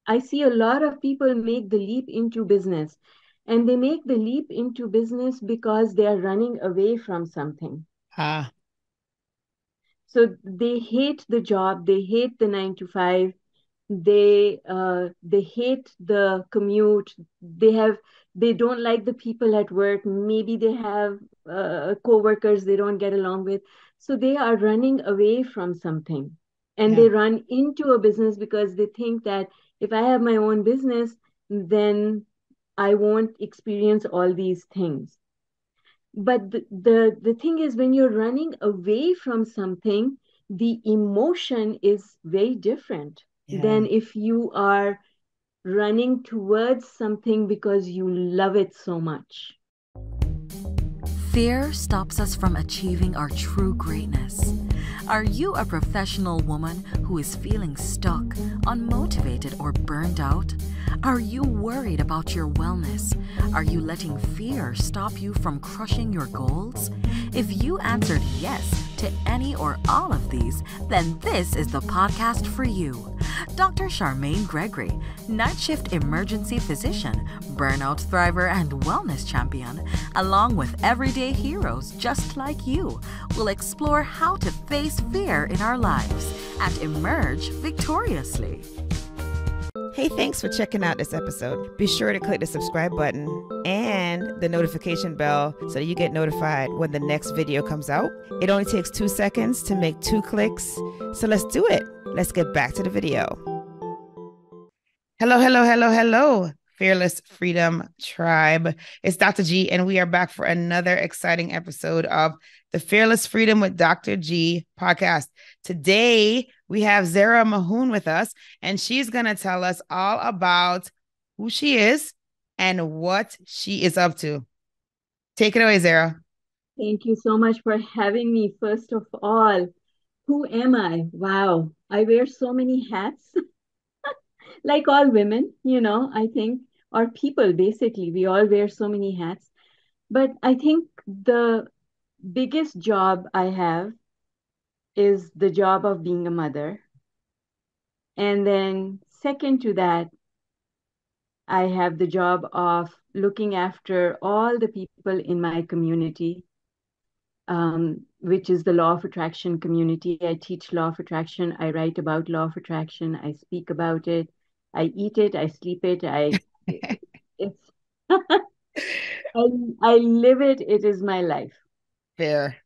I see a lot of people make the leap into business, and they make the leap into business because they are running away from something. Ah, So they hate the job, they hate the 9 to 5, they hate the commute, they don't like the people at work. Maybe they have co-workers they don't get along with. So they are running away from something, and yeah. they run into a business because they think that if I have my own business, then I won't experience all these things. But the thing is, when you're running away from something, the emotion is very different Yeah. than if you are running towards something because you love it so much. Fear stops us from achieving our true greatness. Are you a professional woman who is feeling stuck, unmotivated, or burned out? Are you worried about your wellness? Are you letting fear stop you from crushing your goals? If you answered yes to any or all of these, then this is the podcast for you. Dr. Charmaine Gregory, night shift emergency physician, burnout thriver, and wellness champion, along with everyday heroes just like you, will explore how to face fear in our lives and emerge victoriously. Hey, thanks for checking out this episode. Be sure to click the subscribe button and the notification bell so that you get notified when the next video comes out. It only takes 2 seconds to make 2 clicks. So let's do it. Let's get back to the video. Hello, hello, hello, hello, Fearless Freedom Tribe. It's Dr. G, and we are back for another exciting episode of the Fearless Freedom with Dr. G podcast. Today, we have Zehra Mahoon with us, and she's going to tell us all about who she is and what she is up to. Take it away, Zehra. Thank you so much for having me. First of all, who am I? Wow, I wear so many hats. Like all women, I think, or people basically, we all wear so many hats. But I think the biggest job I have is the job of being a mother. And then, second to that, I have the job of looking after all the people in my community, which is the law of attraction community. I teach law of attraction. I write about law of attraction. I speak about it. I eat it. I sleep it. It's, I, I live it. It is my life. Fair.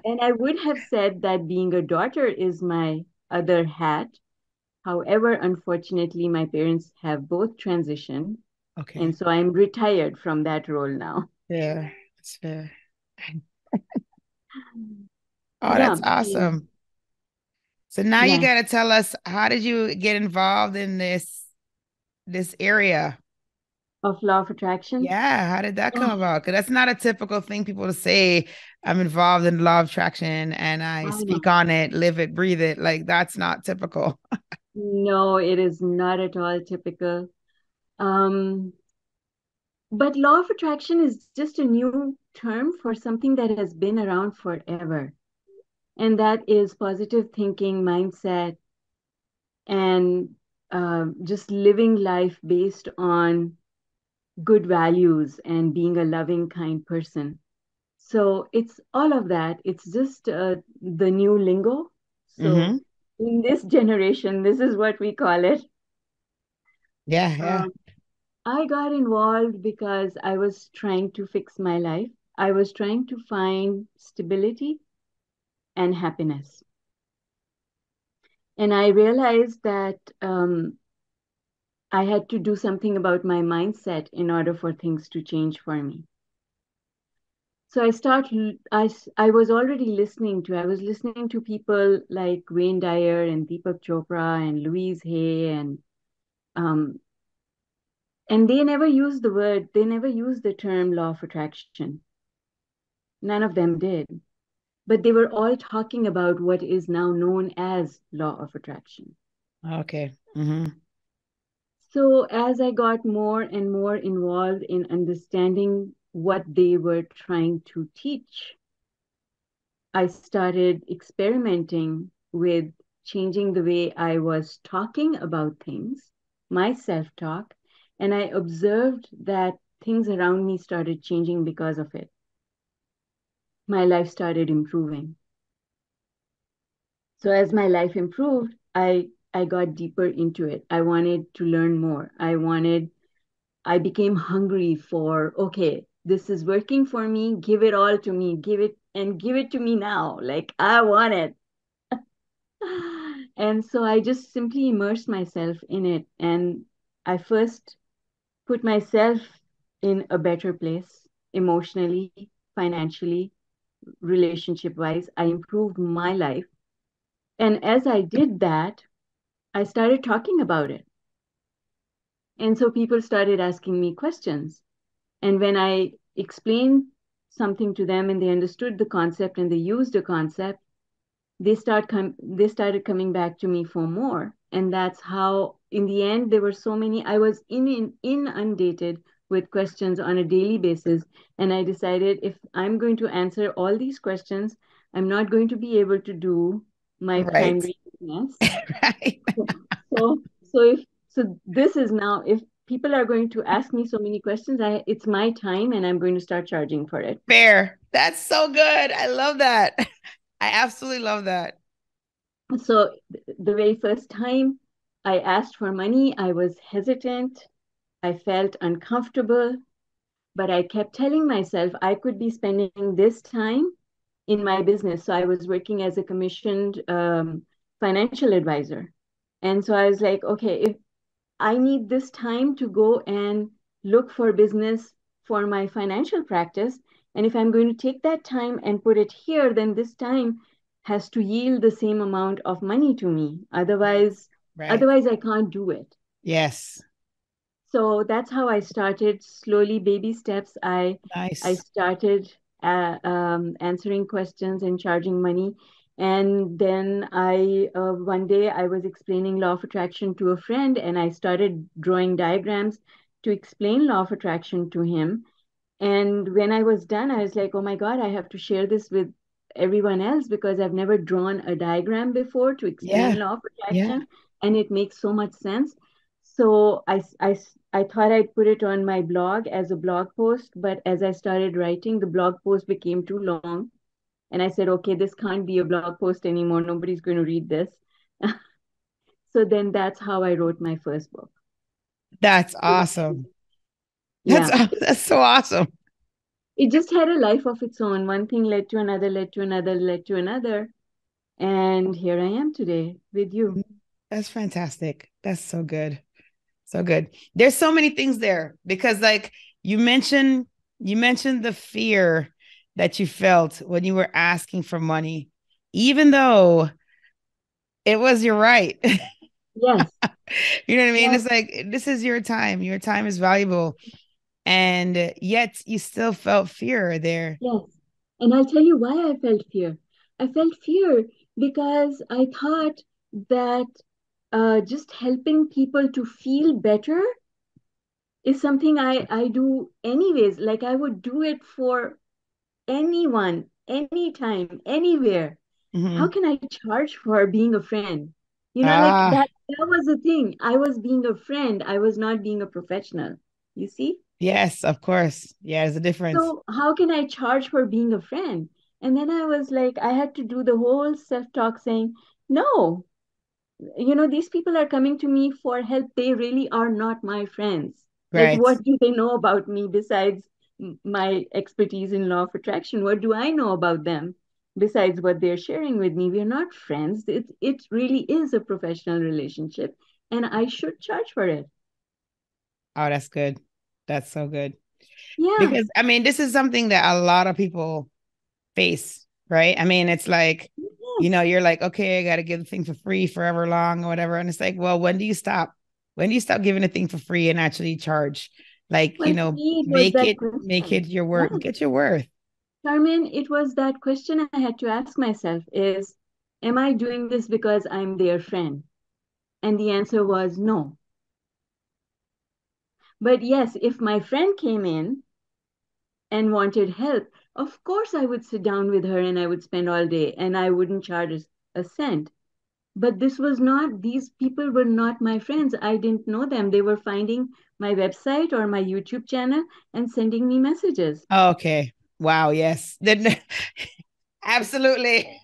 And I would have said that being a daughter is my other hat. However, unfortunately, my parents have both transitioned. And Okay. so I'm retired from that role now. Fair. That's fair. Oh, Yeah. that's awesome. So now you Yeah. got to tell us, how did you get involved in this area? Of law of attraction. Yeah, how did that come Oh, about? Because that's not a typical thing people to say. I'm involved in law of attraction and I I speak know. on it, live it, breathe it. Like that's not typical. No, it is not at all typical. Um, but law of attraction is just a new term for something that has been around forever. And that is positive thinking, mindset, and just living life based on good values and being a loving, kind person. So it's all of that. It's just the new lingo. So Hmm. in this generation, this is what we call it. Yeah, yeah. Um, I got involved because I was trying to fix my life. I was trying to find stability and happiness. And I realized that I had to do something about my mindset in order for things to change for me. So I was already I was listening to people like Wayne Dyer and Deepak Chopra and Louise Hay, um, and they never used the term law of attraction. None of them did. But they were all talking about what is now known as law of attraction. Okay. Hmm. So as I got more and more involved in understanding what they were trying to teach, I started experimenting with changing the way I was talking about things, my self-talk, and I observed that things around me started changing because of it. My life started improving. So as my life improved, I got deeper into it. I wanted to learn more. I became hungry for, okay, this is working for me. Give it all to me. Give it to me now. Like I want it. And so I just simply immersed myself in it. And I first put myself in a better place emotionally, financially, relationship wise. I improved my life. And as I did that, I started talking about it. And so people started asking me questions. And when I explained something to them and they understood the concept and they used the concept, they started coming back to me for more. And that's how, in the end, there were so many. I was inundated with questions on a daily basis. And I decided if I'm going to answer all these questions, I'm not going to be able to do my Right. primary business. Right. So, so this is now, if people are going to ask me so many questions, it's my time and I'm going to start charging for it. Fair. That's so good. I love that. I absolutely love that. So the very first time I asked for money, I was hesitant. I felt uncomfortable, but I kept telling myself I could be spending this time in my business. So I was working as a commissioned financial advisor. And so I was like, okay, if I need this time to go and look for business for my financial practice. And if I'm going to take that time and put it here, then this time has to yield the same amount of money to me. Right. Otherwise, Right. otherwise I can't do it. Yes. So that's how I started slowly, baby steps. I Nice. started answering questions and charging money. And then one day I was explaining law of attraction to a friend, and I started drawing diagrams to explain law of attraction to him. And when I was done, I was like, oh my God, I have to share this with everyone else because I've never drawn a diagram before to Yeah. explain law of Yeah. attraction. And it makes so much sense. So I thought I'd put it on my blog as a blog post. But as I started writing, the blog post became too long. And I said, okay, this can't be a blog post anymore. Nobody's going to read this. So then that's how I wrote my first book. That's awesome. That's Yeah. that's so awesome. It just had a life of its own. One thing led to another, led to another, led to another. And here I am today with you. That's fantastic. That's so good. So good. There's so many things there because like you mentioned the fear that you felt when you were asking for money, even though it was your right. Yes, You know what I mean? yes, It's like this is your time. Your time is valuable. And yet you still felt fear there. yes. And I'll tell you why I felt fear. I felt fear because I thought that just helping people to feel better is something I do anyways. Like I would do it for anyone, anytime, anywhere. How Mhm. can I charge for being a friend? Like Ah, that was the thing. I was being a friend. I was not being a professional. You see? yes, of course. Yeah, there's a difference. So how can I charge for being a friend? And then I was like, I had to do the whole self-talk saying, no, these people are coming to me for help. They really are not my friends. Like, Right. what do they know about me besides my expertise in law of attraction? What do I know about them besides what they're sharing with me? We're not friends. It really is a professional relationship, and I should charge for it. Oh, that's good. That's so good. Yeah. Because I mean, this is something that a lot of people face, right? I mean, it's like, Yes. you're like, okay, I got to give the thing for free forever long or whatever. And it's like, well, when do you stop? When do you stop giving a thing for free and actually charge? Like, Well, for me, it was make that it question. your worth, Yes. get your worth. Carmen, it was that question I had to ask myself is, am I doing this because I'm their friend? And the answer was no. But yes, if my friend came in and wanted help, of course I would sit down with her and I would spend all day and I wouldn't charge a cent. But this was not, these people were not my friends. I didn't know them. They were finding my website or my YouTube channel and sending me messages. Okay. Wow. Yes. Then absolutely.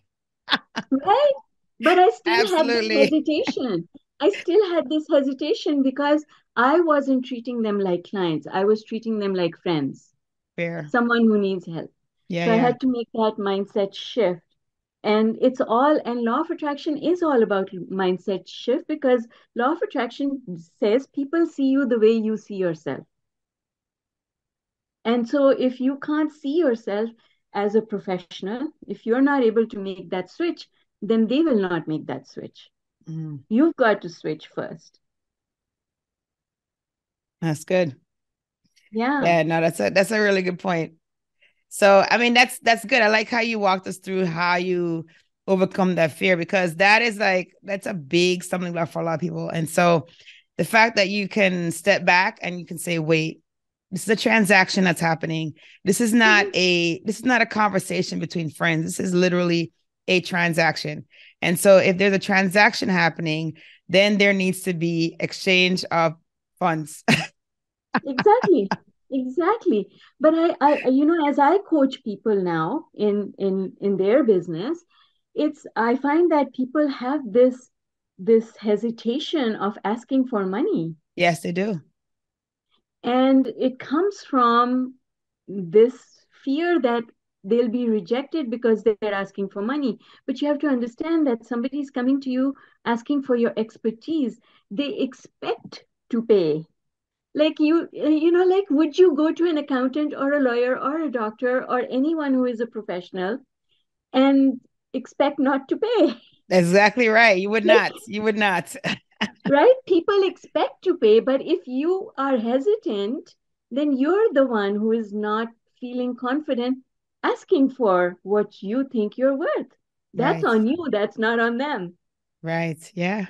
Right? But I still had this Absolutely. hesitation. I still had this hesitation because I wasn't treating them like clients. I was treating them like friends, Fair. someone who needs help. Yeah. So I Yeah. had to make that mindset shift. And it's all, and law of attraction is all about mindset shift because law of attraction says people see you the way you see yourself. And so if you can't see yourself as a professional, if you're not able to make that switch, then they will not make that switch. Mm, You've got to switch first. that's good. Yeah. Yeah. No, that's a really good point. So, I mean, that's good. I like how you walked us through how you overcome that fear because that is like that's a big stumbling block for a lot of people. And so, the fact that you can step back and you can say, "Wait, this is a transaction that's happening. Mhm. This is not a conversation between friends. This is literally a transaction." And so, if there's a transaction happening, then there needs to be exchange of funds. Exactly. Exactly. But as I coach people now in their business, I find that people have this hesitation of asking for money. Yes, they do. And it comes from this fear that they'll be rejected because they're asking for money. But you have to understand that somebody's coming to you asking for your expertise. They expect to pay. Like like, would you go to an accountant or a lawyer or a doctor or anyone who is a professional and expect not to pay? Exactly right. You would Like, not. You would not. right? People expect to pay, but if you are hesitant, then you're the one who is not feeling confident asking for what you think you're worth. That's Right. on you, that's not on them. Right. Yeah.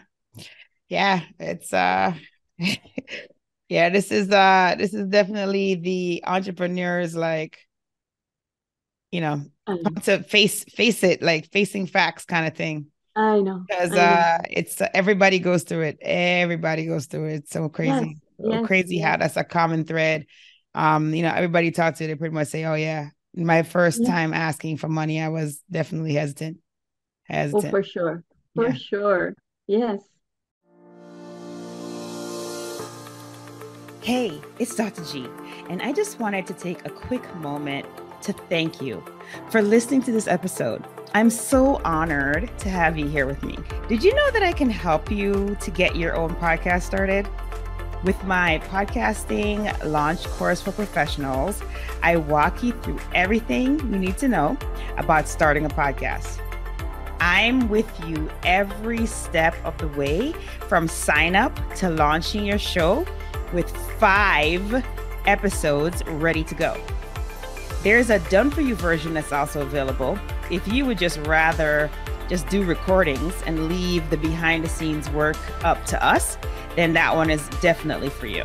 Yeah. It's yeah, this is definitely the entrepreneurs like, you know, Um, to face it, like facing facts kind of thing. I know, Because I know. it's everybody goes through it. Everybody goes through it. It's so Yes, crazy. So yes, crazy yes, how that's a common thread. Everybody you talk to, they pretty much say, "Oh yeah." My first yes. time asking for money, I was definitely hesitant. Oh, Hesitant. for sure, for Yeah. sure. Yes. Hey, it's Dr. G, and I just wanted to take a quick moment to thank you for listening to this episode. I'm so honored to have you here with me. Did you know that I can help you to get your own podcast started? With my podcasting launch course for professionals, I walk you through everything you need to know about starting a podcast. I'm with you every step of the way from sign up to launching your show with 5 episodes ready to go. There's a done for you version that's also available. If you would just rather just do recordings and leave the behind the scenes work up to us, then that one is definitely for you.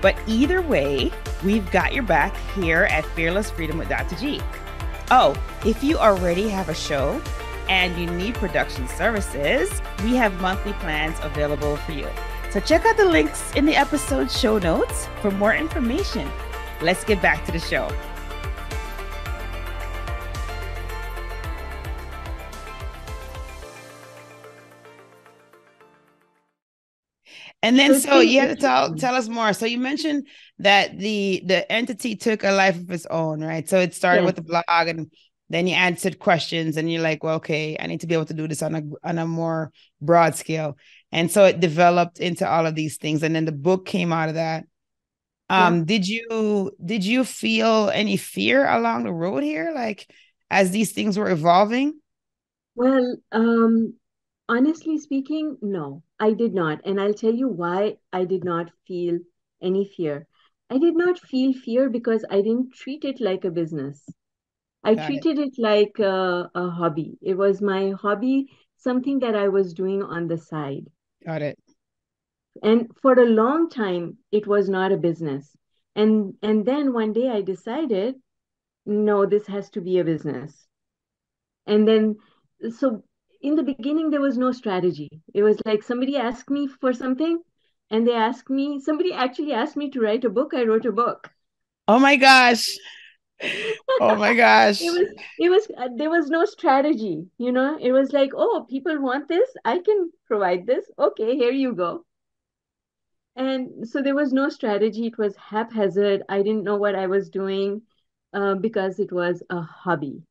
But either way, we've got your back here at Fearless Freedom with Dr. G. Oh, if you already have a show and you need production services, we have monthly plans available for you. So check out the links in the episode show notes for more information. Let's get back to the show. And then So it's so been you have to interesting. tell us more. So you mentioned that the entity took a life of its own, right? So it started with Yes. the blog and then you answered questions and you're like, well, okay, I need to be able to do this on a more broad scale. And so it developed into all of these things. And then the book came out of that. Yeah. Did you feel any fear along the road here, like as these things were evolving? Well, honestly speaking, no, I did not. And I'll tell you why I did not feel any fear. I did not feel fear because I didn't treat it like a business. I Got it. treated it like a hobby. It was my hobby, something that I was doing on the side. Got it. And for a long time, it was not a business. And then one day I decided, no, this has to be a business. And then, so in the beginning, there was no strategy. It was like somebody asked me for something, and somebody actually asked me to write a book. I wrote a book. Oh my gosh. Oh my It gosh. was, there was no strategy, you know. It was like, oh, people want this, I can provide this. Okay, here you go. And so there was no strategy. It was haphazard. I didn't know what I was doing because it was a hobby.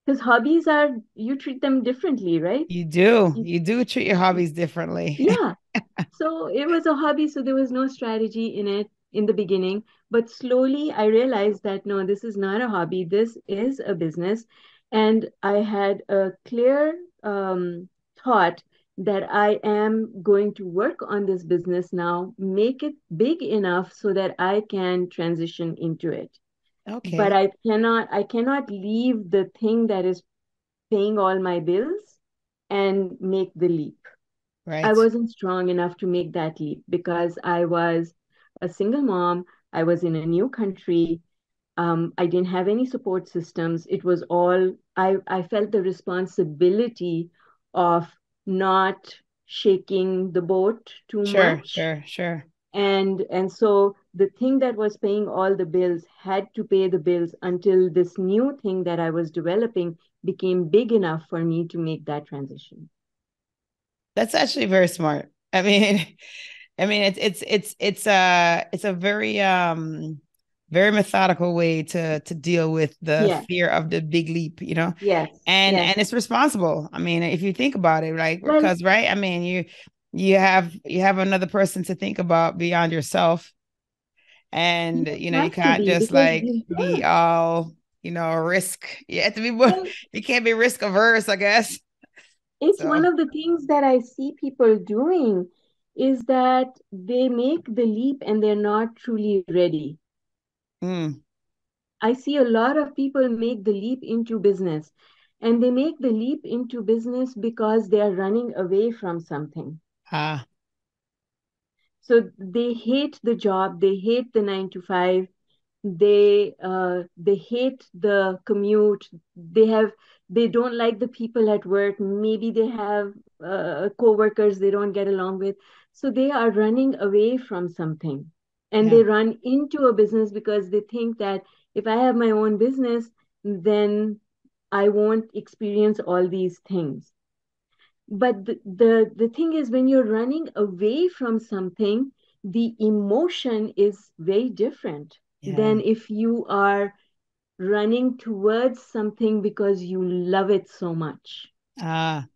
Because hobbies are, you treat them differently, right? You do. You- You do treat your hobbies differently. Yeah. So it was a hobby, so there was no strategy in it in the beginning. But slowly I realized that no, this is not a hobby, this is a business. And I had a clear thought that I am going to work on this business now, make it big enough so that I can transition into it. But Okay. I cannot leave the thing that is paying all my bills and make the leap. I Right. wasn't strong enough to make that leap because I was a single mom. I was in a new country. I didn't have any support systems. It was all, I felt the responsibility of not shaking the boat too Sure, much. sure, sure. And so the thing that was paying all the bills had to pay the bills until this new thing that I was developing became big enough for me to make that transition. That's actually very smart. I mean, I mean it's a very very methodical way to deal with the Yes, fear of the big leap, you know. yes, And yes. it's responsible. I mean, if you think about it, like Well, because right, I mean, you have another person to think about beyond yourself. And you you have to can't be just because like be all, risk. You have to be more, well, you can't be risk averse, I guess. it's So one of the things that I see people doing is that they make the leap and they're not truly ready. mm, I see a lot of people make the leap into business, and they make the leap into business because they are running away from something. ah, So they hate the job, they hate the 9 to 5, they hate the commute, they don't like the people at work, maybe they have co-workers they don't get along with, so they are running away from something, and yeah, they run into a business because they think that if I have my own business, then I won't experience all these things. But the thing is, when you're running away from something, the emotion is very different yeah, than if you are running towards something because you love it so much. ah,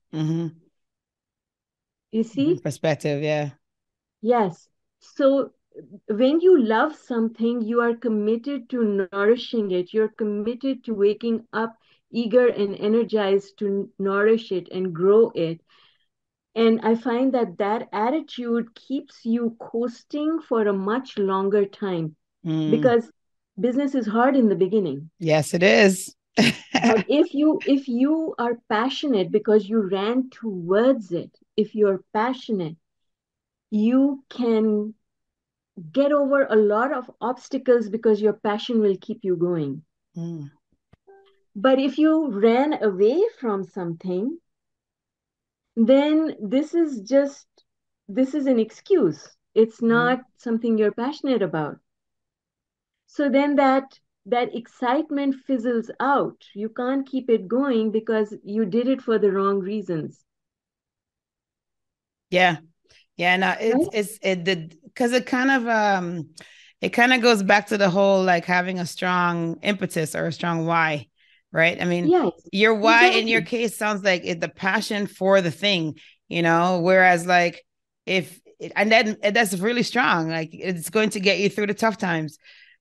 You see? perspective, yeah, Yes. So when you love something, you are committed to nourishing it. You're committed to waking up eager and energized to nourish it and grow it. And I find that that attitude keeps you coasting for a much longer time mm, because business is hard in the beginning. yes, it is. But if you are passionate because you ran towards it, if you're passionate, you can get over a lot of obstacles because your passion will keep you going. Mm, But if you ran away from something, then this is an excuse. It's mm. not something you're passionate about. So then that excitement fizzles out. You can't keep it going because you did it for the wrong reasons, Yeah, yeah, no, right? it's it did because it kind of goes back to the whole like having a strong impetus or a strong why, right? I mean, Yes, your why in your exactly. case sounds like the passion for the thing, whereas like if and then that's really strong, like it's going to get you through the tough times.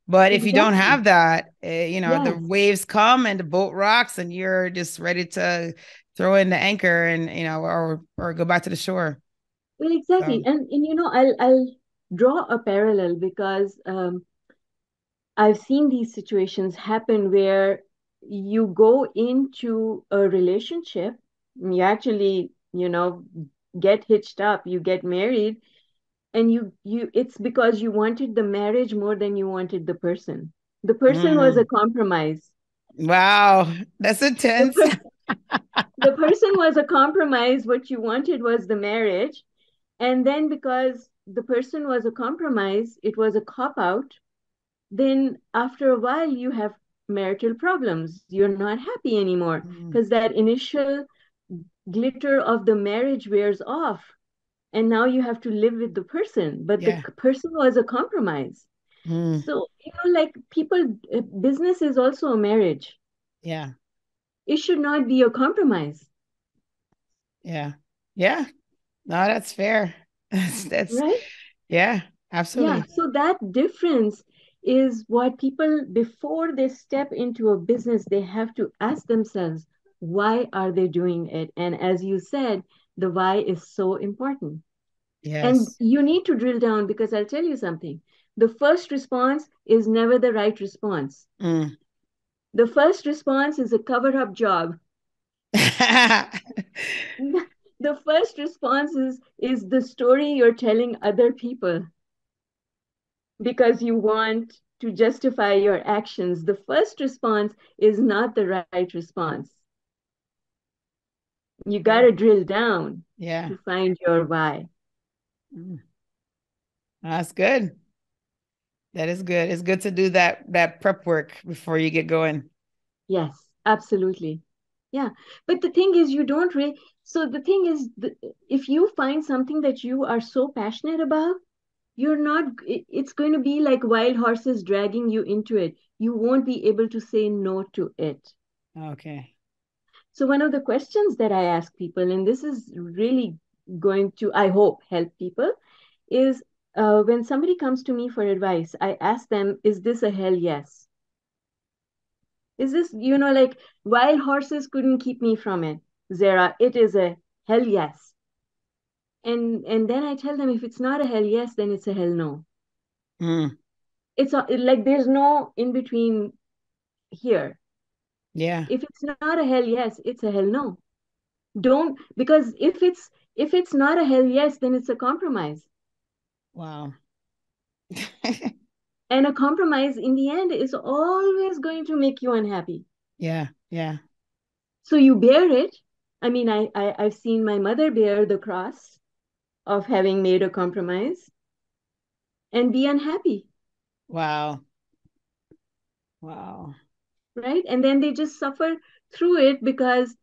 But if you don't Exactly. have that, the Yes. waves come and the boat rocks and you're just ready to throw in the anchor and or go back to the shore. Well, So, exactly. And I'll draw a parallel because I've seen these situations happen where you go into a relationship, you actually, get hitched up, you get married, and you it's because you wanted the marriage more than you wanted the person. The person was a mm, compromise. wow, that's The intense. The person was a compromise. What you wanted was the marriage. And then because the person was a compromise, it was a cop out. Then after a while, you have marital problems. You're not happy anymore Mm, because that initial glitter of the marriage wears off. And now you have to live with the person, but the yeah. person was a compromise. Mm, So, like people, business is also a marriage. yeah. It should not be a compromise, Yeah. Yeah. No, that's fair. That's right? yeah, Yeah. absolutely. So that difference is what people, before they step into a business, they have to ask themselves, why are they doing it? And as you said, the why is so important. And Yes. you need to drill down because I'll tell you something. The first response is never the right response. Mm. The first response is a cover up job. The first response is the story you're telling other people because you want to justify your actions. The first response is not the right response. You got Yeah. to drill down Yeah. to find your why. Mm. That's good. That is good. It's good to do that prep work before you get going. Yes, absolutely. Yeah. But the thing is, you don't really. So the thing is, if you find something that you are so passionate about, you're not, it's going to be like wild horses dragging you into it. You won't be able to say no to it. Okay. So one of the questions that I ask people, and this is really going to, I hope, help people, is when somebody comes to me for advice, I ask them, is this a hell yes? Is this, like wild horses couldn't keep me from it, Zehra? It is a hell yes. And then I tell them, if it's not a hell yes, then it's a hell no. Mm. Like there's no in between here. Yeah. If it's not a hell yes, it's a hell no. Don't, because if it's not a hell yes, then it's a compromise. Wow. And a compromise in the end is always going to make you unhappy. Yeah. Yeah. So you bear it. I mean, I've seen my mother bear the cross of having made a compromise and be unhappy, Wow. Wow. right? And then they just suffer through it because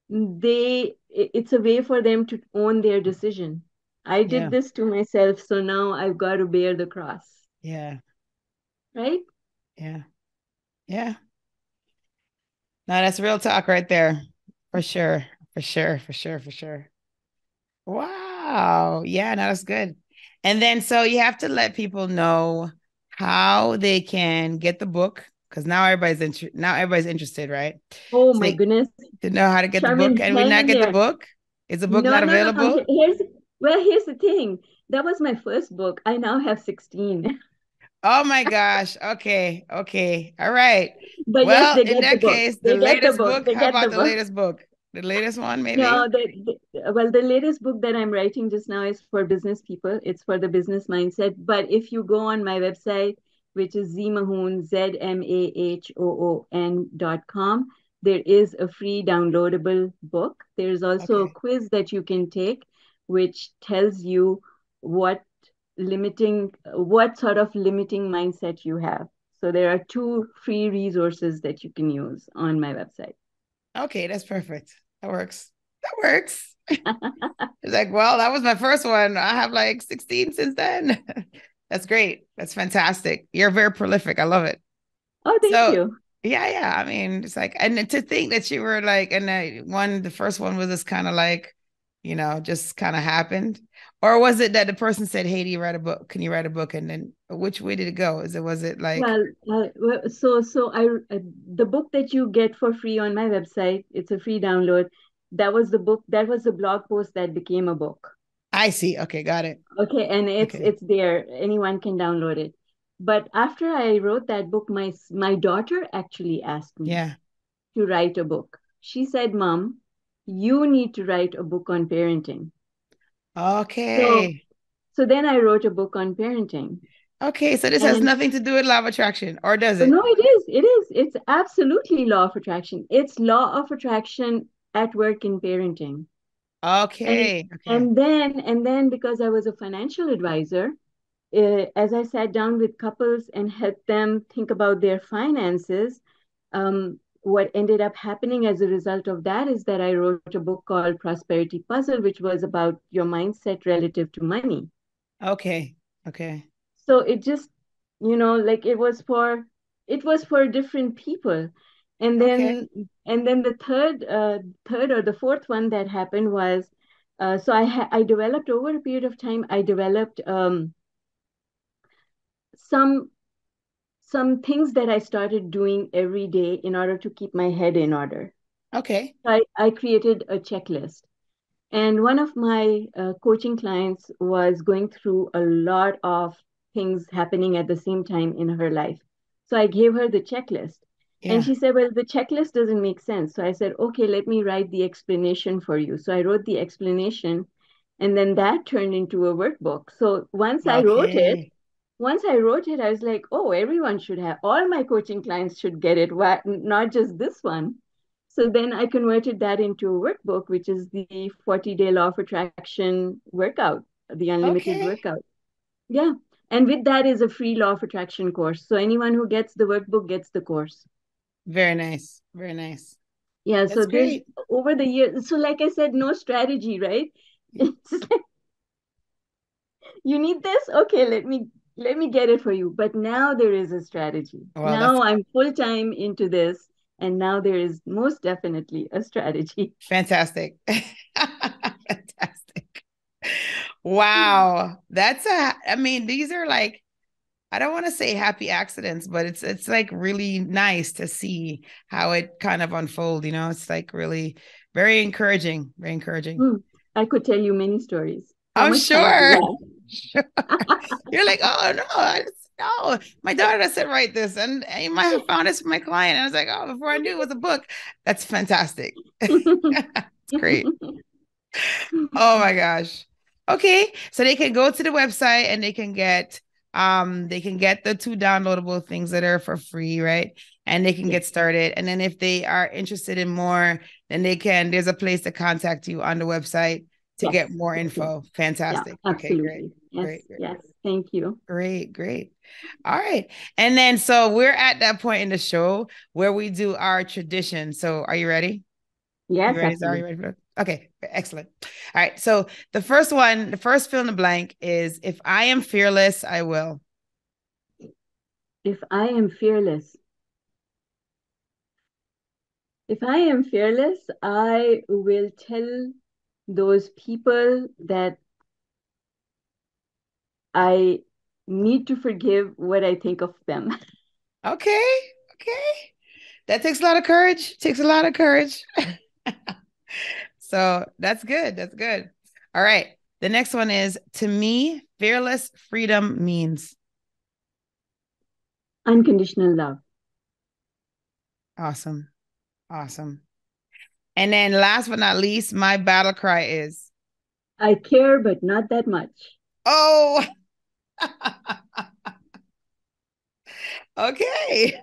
it's a way for them to own their decision. I did Yeah. this to myself, so now I've got to bear the cross, Yeah. right? Yeah. Yeah. No, that's real talk right there. For sure. For sure. For sure. For sure. Wow. Yeah, no, that's good. And then so you have to let people know how they can get the book because now everybody's interested, right? Oh So my they goodness. to know how to get the book. Charmin, And we hang not in get the there. book? Is the book No, not no, no. available? Here's the thing. That was my first book. I now have 16. Oh my gosh. Okay. Okay. All right. But yes, Well, they in get the that book. case, the They get the latest book. book. They How get the about the book. latest book? The latest one, maybe? No, well, the latest book that I'm writing just now is for business people. It's for the business mindset. But if you go on my website, which is zmahoon, ZMAHOON.com, there is a free downloadable book. There's also a Okay. quiz that you can take, which tells you what what sort of limiting mindset you have. So there are two free resources that you can use on my website. Okay, that's perfect. That works. That works. It's like, well, that was my first one. I have like 16 since then. That's great. That's fantastic. You're very prolific. I love it. Oh, thank So, you. yeah, yeah. I mean, it's like, and to think that you were like, and the first one was just kind of like, just kind of happened. Or was it that the person said, hey, do you write a book? Can you write a book? And then which way did it go? Was it like, So the book that you get for free on my website, it's a free download. That was the book. That was the blog post that became a book. I see. Okay, got it. Okay, and it's Okay. it's there. Anyone can download it. But after I wrote that book, my daughter actually asked me Yeah. to write a book. She said, "Mom, you need to write a book on parenting." So Okay. so then I wrote a book on parenting. Okay, so this has And nothing to do with law of attraction, or does no, it? it is. It is. It's absolutely law of attraction. It's law of attraction at work in parenting. And Okay, okay, and then because I was a financial advisor, as I sat down with couples and helped them think about their finances, what ended up happening as a result of that is that I wrote a book called Prosperity Puzzle, which was about your mindset relative to money. okay, okay, So it just, like it was for different people. And okay, then and then the third or the fourth one that happened was, so I developed over a period of time, I developed some some things that I started doing every day in order to keep my head in order. okay. I created a checklist. And one of my coaching clients was going through a lot of things happening at the same time in her life. So I gave her the checklist. And Yeah. she said, well, the checklist doesn't make sense. So I said, okay, let me write the explanation for you. So I wrote the explanation, and then that turned into a workbook. So Okay. once I wrote it, I was like, oh, everyone should have, all my coaching clients should get it, why, not just this one. So then I converted that into a workbook, which is the 40-day law of attraction workout, the unlimited Okay. workout. Yeah. And with that is a free law of attraction course. So anyone who gets the workbook gets the course. Very nice. Very nice. Yeah. So That's there's great. over the years. So like I said, no strategy, right? It's like, you need this? Okay, let me get it for you. But now there is a strategy. Well, that's Now I'm full time into this, and now there is most definitely a strategy. fantastic. Fantastic. Wow. I mean, these are like, I don't want to say happy accidents, but it's like really nice to see how it kind of unfold, It's like really very encouraging, very encouraging. Hmm. I could tell you many stories. How I'm much time do sure. you Sure. have? You're like, oh no, no. My daughter said write this, and you might have found this for my client. And I was like, oh, before I knew it was a book. That's fantastic. It's great. Oh my gosh. Okay, so they can go to the website and they can get the two downloadable things that are for free, right? And they can Yes, get started. And then if they are interested in more, then there's a place to contact you on the website to yes, get more yes. info. Yeah, Fantastic. Okay, great. absolutely. Yes, Great, great, yes. Thank you. great, great. All right. And then so we're at that point in the show where we do our tradition. So are you ready? You Yes, ready? Are you absolutely. ready for it? Okay, excellent. All right. So the first fill in the blank is if I am fearless, I will. If I am fearless, if I am fearless, I will tell those people that I need to forgive what I think of them. Okay. Okay. That takes a lot of courage. Takes a lot of courage. So that's good. That's good. All right. The next one is to me, fearless freedom means Unconditional love. awesome. Awesome. And then last but not least, my battle cry is I care, but not that much. oh, okay.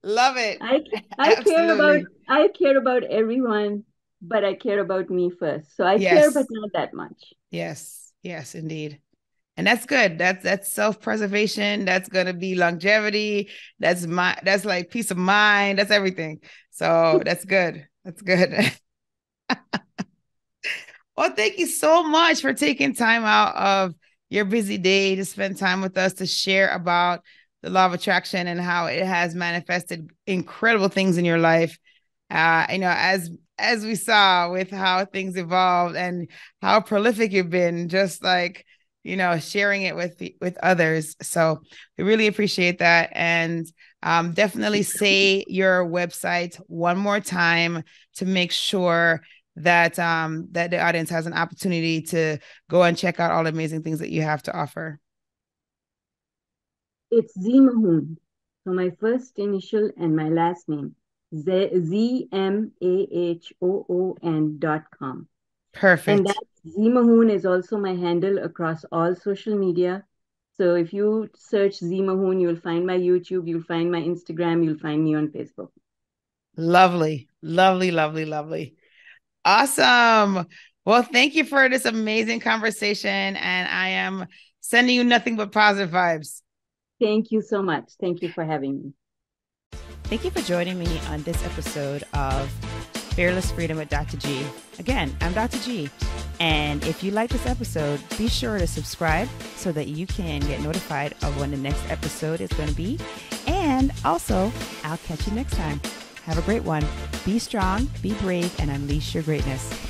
Love it. I I care about Absolutely. I care about everyone, but I care about me first. So I care, but Yes. not that much. Yes. Yes, indeed. And that's good. That's self-preservation. That's gonna be longevity. That's like peace of mind. That's everything. So that's good. That's good. Well, thank you so much for taking time out of your busy day to spend time with us to share about the law of attraction and how it has manifested incredible things in your life. As we saw with how things evolved and how prolific you've been, just like sharing it with others. So we really appreciate that, and definitely say your website one more time to make sure that the audience has an opportunity to go and check out all the amazing things that you have to offer. It's Z Mahoon. So my first initial and my last name. ZMAHOON.com. And Perfect. that Z Mahoon is also my handle across all social media. So if you search Z Mahoon, you'll find my YouTube, you'll find my Instagram, you'll find me on Facebook. Lovely, lovely, lovely, lovely. Awesome. Well, thank you for this amazing conversation. And I am sending you nothing but positive vibes. Thank you so much. Thank you for having me. Thank you for joining me on this episode of Fearless Freedom with Dr. G. Again, I'm Dr. G. And if you like this episode, be sure to subscribe so that you can get notified of when the next episode is going to be. And also, I'll catch you next time. Have a great one. Be strong, be brave, and unleash your greatness.